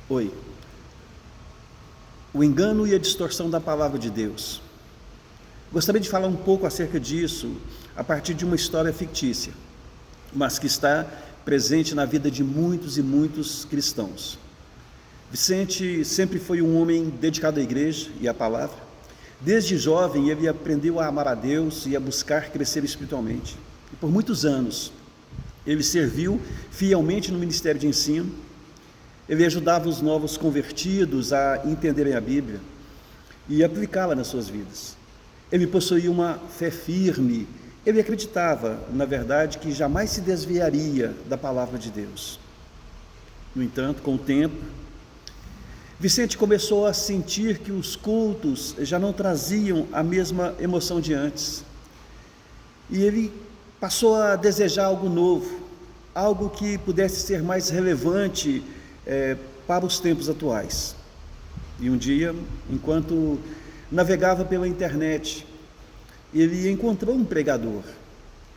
Oi. O engano e a distorção da palavra de Deus. Gostaria de falar um pouco acerca disso a partir de uma história fictícia, mas que está presente na vida de muitos e muitos cristãos. Vicente sempre foi um homem dedicado à igreja e à palavra. Desde jovem ele aprendeu a amar a Deus e a buscar crescer espiritualmente. E por muitos anos ele serviu fielmente no ministério de ensino. Ele ajudava os novos convertidos a entenderem a Bíblia e aplicá-la nas suas vidas. Ele possuía uma fé firme. Ele acreditava, na verdade, que jamais se desviaria da palavra de Deus. No entanto, com o tempo, Vicente começou a sentir que os cultos já não traziam a mesma emoção de antes. E ele passou a desejar algo novo, algo que pudesse ser mais relevante para os tempos atuais. E um dia, enquanto navegava pela internet, ele encontrou um pregador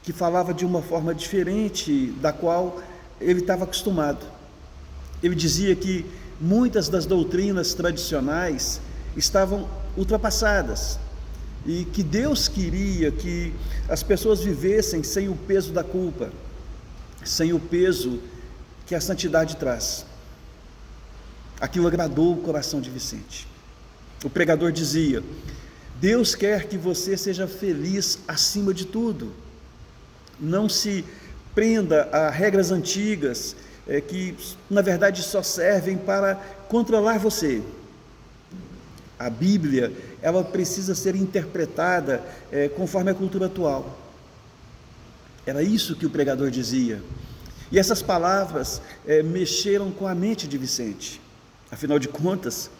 que falava de uma forma diferente da qual ele estava acostumado. Ele dizia que muitas das doutrinas tradicionais estavam ultrapassadas e que Deus queria que as pessoas vivessem sem o peso da culpa, sem o peso que a santidade traz. Aquilo agradou o coração de Vicente. O pregador dizia: Deus quer que você seja feliz acima de tudo. Não se prenda a regras antigas que na verdade só servem para controlar você. A Bíblia, ela precisa ser interpretada conforme a cultura atual. Era isso que o pregador dizia. E essas palavras mexeram com a mente de Vicente. Afinal de contas,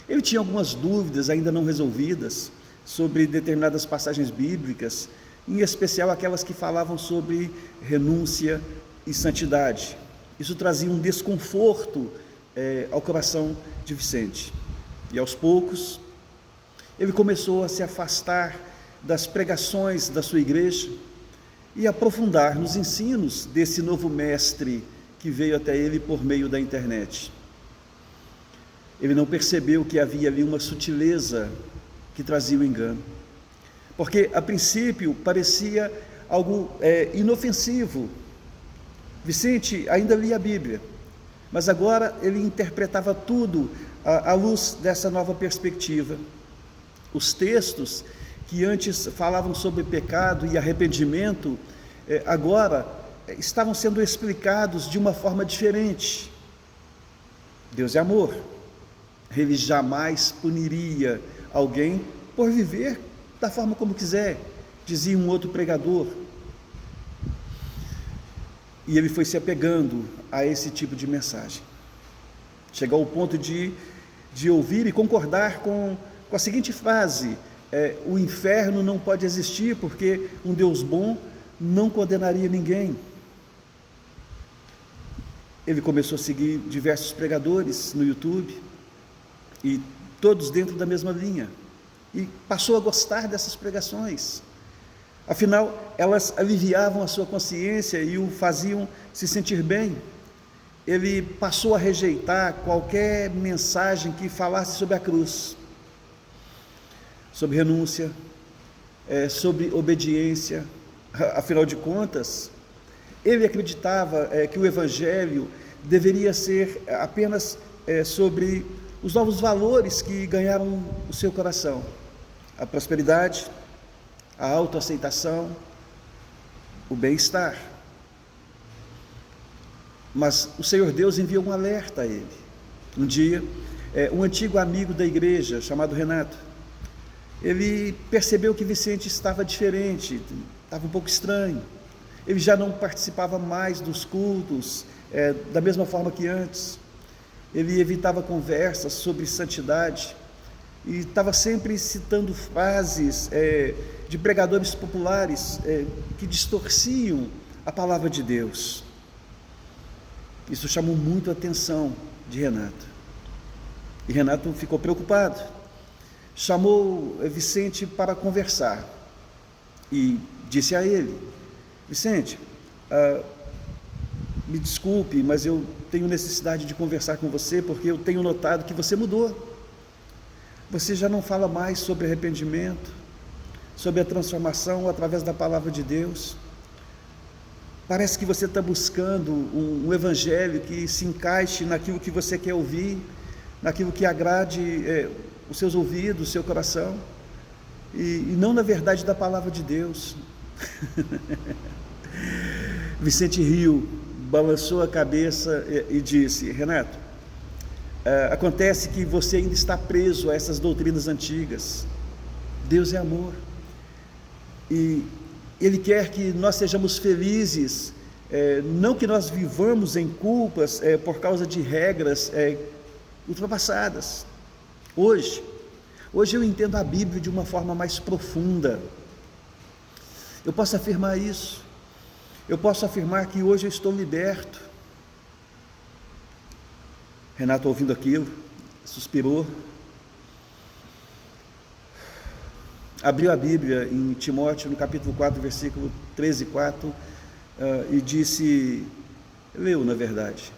ele tinha algumas dúvidas ainda não resolvidas sobre determinadas passagens bíblicas, em especial aquelas que falavam sobre renúncia e santidade. Isso trazia um desconforto ao coração de Vicente. E aos poucos, ele começou a se afastar das pregações da sua igreja e aprofundar nos ensinos desse novo mestre que veio até ele por meio da internet. Ele não percebeu que havia ali uma sutileza que trazia o engano, porque a princípio parecia algo inofensivo. Vicente ainda lia a Bíblia, mas agora ele interpretava tudo à luz dessa nova perspectiva. Os textos que antes falavam sobre pecado e arrependimento, agora estavam sendo explicados de uma forma diferente. Deus é amor. Ele jamais puniria alguém por viver da forma como quiser, dizia um outro pregador. E ele foi se apegando a esse tipo de mensagem. Chegou ao ponto de ouvir e concordar com a seguinte frase: o inferno não pode existir porque um Deus bom não condenaria ninguém. Ele começou a seguir diversos pregadores no YouTube, e todos dentro da mesma linha, e passou a gostar dessas pregações. Afinal, elas aliviavam a sua consciência e o faziam se sentir bem. Ele passou a rejeitar qualquer mensagem que falasse sobre a cruz, sobre renúncia, sobre obediência. Afinal de contas, ele acreditava que o Evangelho deveria ser apenas sobre os novos valores que ganharam o seu coração: a prosperidade, a autoaceitação, o bem-estar. Mas o Senhor Deus enviou um alerta a ele. Um dia, um antigo amigo da igreja, chamado Renato, ele percebeu que Vicente estava diferente, estava um pouco estranho. Ele já não participava mais dos cultos da mesma forma que antes. Ele evitava conversas sobre santidade e estava sempre citando frases de pregadores populares que distorciam a palavra de Deus. Isso chamou muito a atenção de Renato. E Renato ficou preocupado. Chamou Vicente para conversar e disse a ele: Vicente, me desculpe, mas eu tenho necessidade de conversar com você, porque eu tenho notado que você mudou. Você já não fala mais sobre arrependimento, sobre a transformação através da palavra de Deus. Parece que você está buscando um evangelho que se encaixe naquilo que você quer ouvir, naquilo que agrade os seus ouvidos, o seu coração, e não na verdade da palavra de Deus. Vicente riu, balançou a cabeça e disse: Renato, acontece que você ainda está preso a essas doutrinas antigas. Deus é amor, e Ele quer que nós sejamos felizes, não que nós vivamos em culpas por causa de regras ultrapassadas. Hoje eu entendo a Bíblia de uma forma mais profunda. Eu posso afirmar isso. Eu posso afirmar que hoje eu estou liberto. Renato, ouvindo aquilo, suspirou, abriu a Bíblia em Timóteo, no capítulo 4, versículo 13 e 4, e disse, leu na verdade,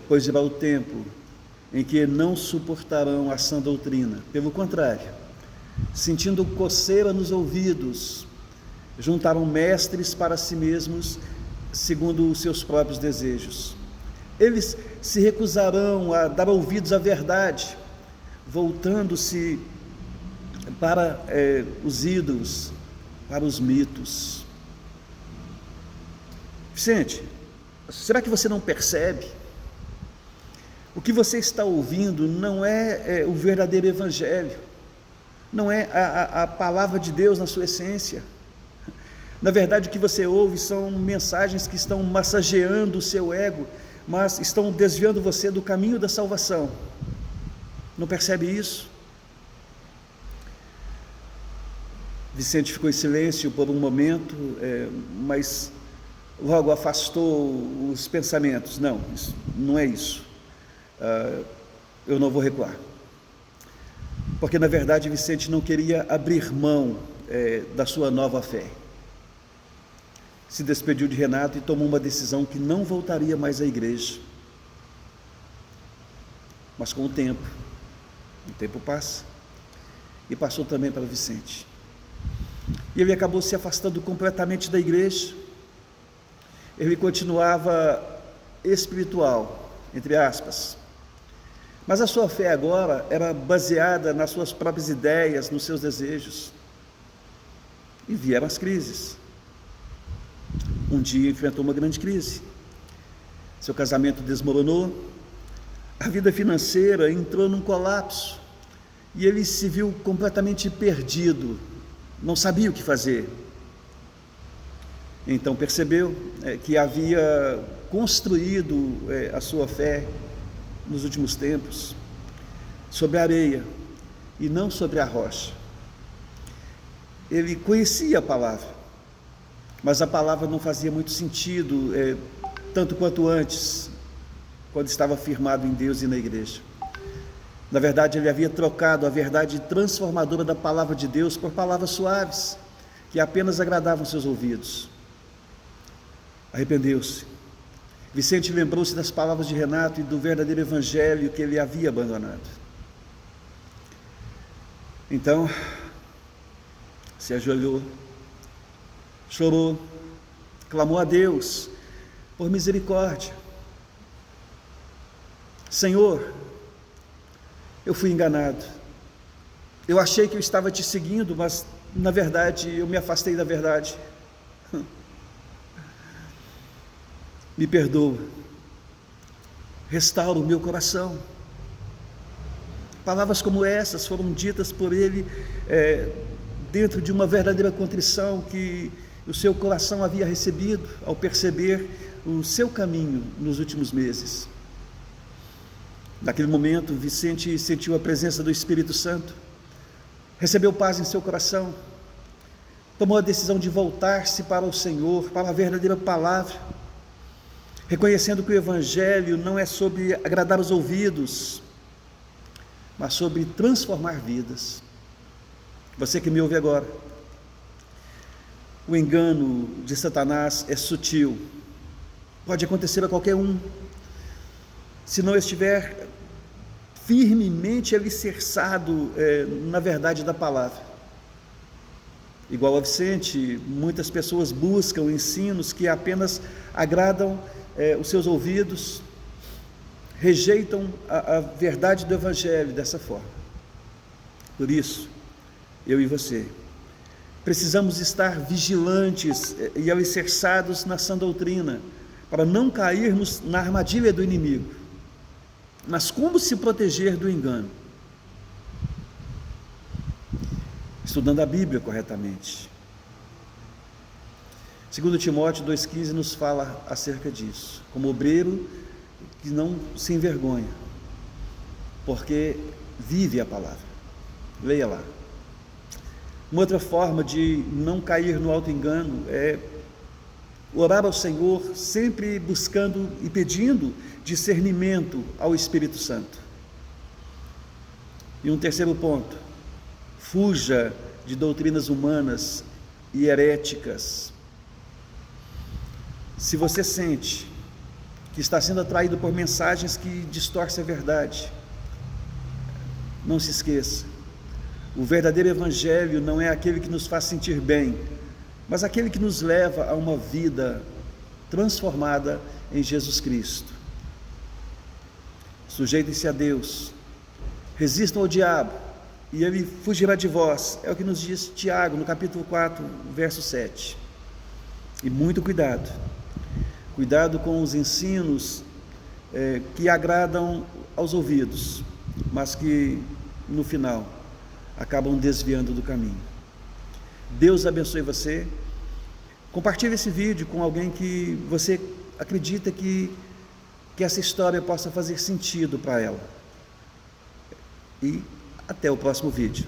pois virá o tempo em que não suportarão a sã doutrina, pelo contrário, sentindo coceira nos ouvidos, juntaram mestres para si mesmos, segundo os seus próprios desejos. Eles se recusarão a dar ouvidos à verdade, voltando-se para os ídolos, para os mitos. Vicente, será que você não percebe? O que você está ouvindo não é o verdadeiro evangelho, não é a palavra de Deus na sua essência. Na verdade, o que você ouve são mensagens que estão massageando o seu ego, mas estão desviando você do caminho da salvação. Não percebe isso? Vicente ficou em silêncio por um momento, mas logo afastou os pensamentos. Não, isso não é isso. Eu não vou recuar. Porque na verdade Vicente não queria abrir mão da sua nova fé. Se despediu de Renato e tomou uma decisão que não voltaria mais à igreja. Mas com o tempo passa, e passou também para Vicente. E ele acabou se afastando completamente da igreja. Ele continuava espiritual, entre aspas, mas a sua fé agora era baseada nas suas próprias ideias, nos seus desejos. E vieram as crises. Um dia enfrentou uma grande crise, seu casamento desmoronou, a vida financeira entrou num colapso, e ele se viu completamente perdido, não sabia o que fazer. Então percebeu que havia construído a sua fé nos últimos tempos sobre a areia e não sobre a rocha. Ele conhecia a palavra, mas a palavra não fazia muito sentido, tanto quanto antes, quando estava firmado em Deus e na igreja. Na verdade, ele havia trocado a verdade transformadora da palavra de Deus por palavras suaves, que apenas agradavam seus ouvidos. Arrependeu-se. Vicente lembrou-se das palavras de Renato e do verdadeiro evangelho que ele havia abandonado. Então, se ajoelhou, chorou, clamou a Deus por misericórdia. Senhor, eu fui enganado. Eu achei que eu estava te seguindo, mas na verdade eu me afastei da verdade. Me perdoa. Restaura o meu coração. Palavras como essas foram ditas por ele dentro de uma verdadeira contrição que o seu coração havia recebido ao perceber o seu caminho nos últimos meses. Naquele momento, Vicente sentiu a presença do Espírito Santo, recebeu paz em seu coração, tomou a decisão de voltar-se para o Senhor, para a verdadeira palavra, reconhecendo que o Evangelho não é sobre agradar os ouvidos, mas sobre transformar vidas. Você que me ouve agora, o engano de Satanás é sutil, pode acontecer a qualquer um, se não estiver firmemente alicerçado na verdade da palavra. Igual a Vicente, muitas pessoas buscam ensinos que apenas agradam os seus ouvidos, rejeitam a verdade do Evangelho dessa forma. Por isso, eu e você precisamos estar vigilantes e alicerçados na sã doutrina, para não cairmos na armadilha do inimigo. Mas como se proteger do engano? Estudando a Bíblia corretamente. 2 Timóteo 2,15 nos fala acerca disso, como obreiro que não se envergonha, porque vive a palavra. Leia lá. Uma outra forma de não cair no auto-engano é orar ao Senhor, sempre buscando e pedindo discernimento ao Espírito Santo. E um terceiro ponto: fuja de doutrinas humanas e heréticas. Se você sente que está sendo atraído por mensagens que distorcem a verdade, não se esqueça, o verdadeiro Evangelho não é aquele que nos faz sentir bem, mas aquele que nos leva a uma vida transformada em Jesus Cristo. Sujeitem-se a Deus, resistam ao diabo, e ele fugirá de vós. É o que nos diz Tiago, no capítulo 4, verso 7. E muito cuidado com os ensinos que agradam aos ouvidos, mas que no final acabam desviando do caminho. Deus abençoe você. Compartilhe esse vídeo com alguém que você acredita que essa história possa fazer sentido para ela. E até o próximo vídeo.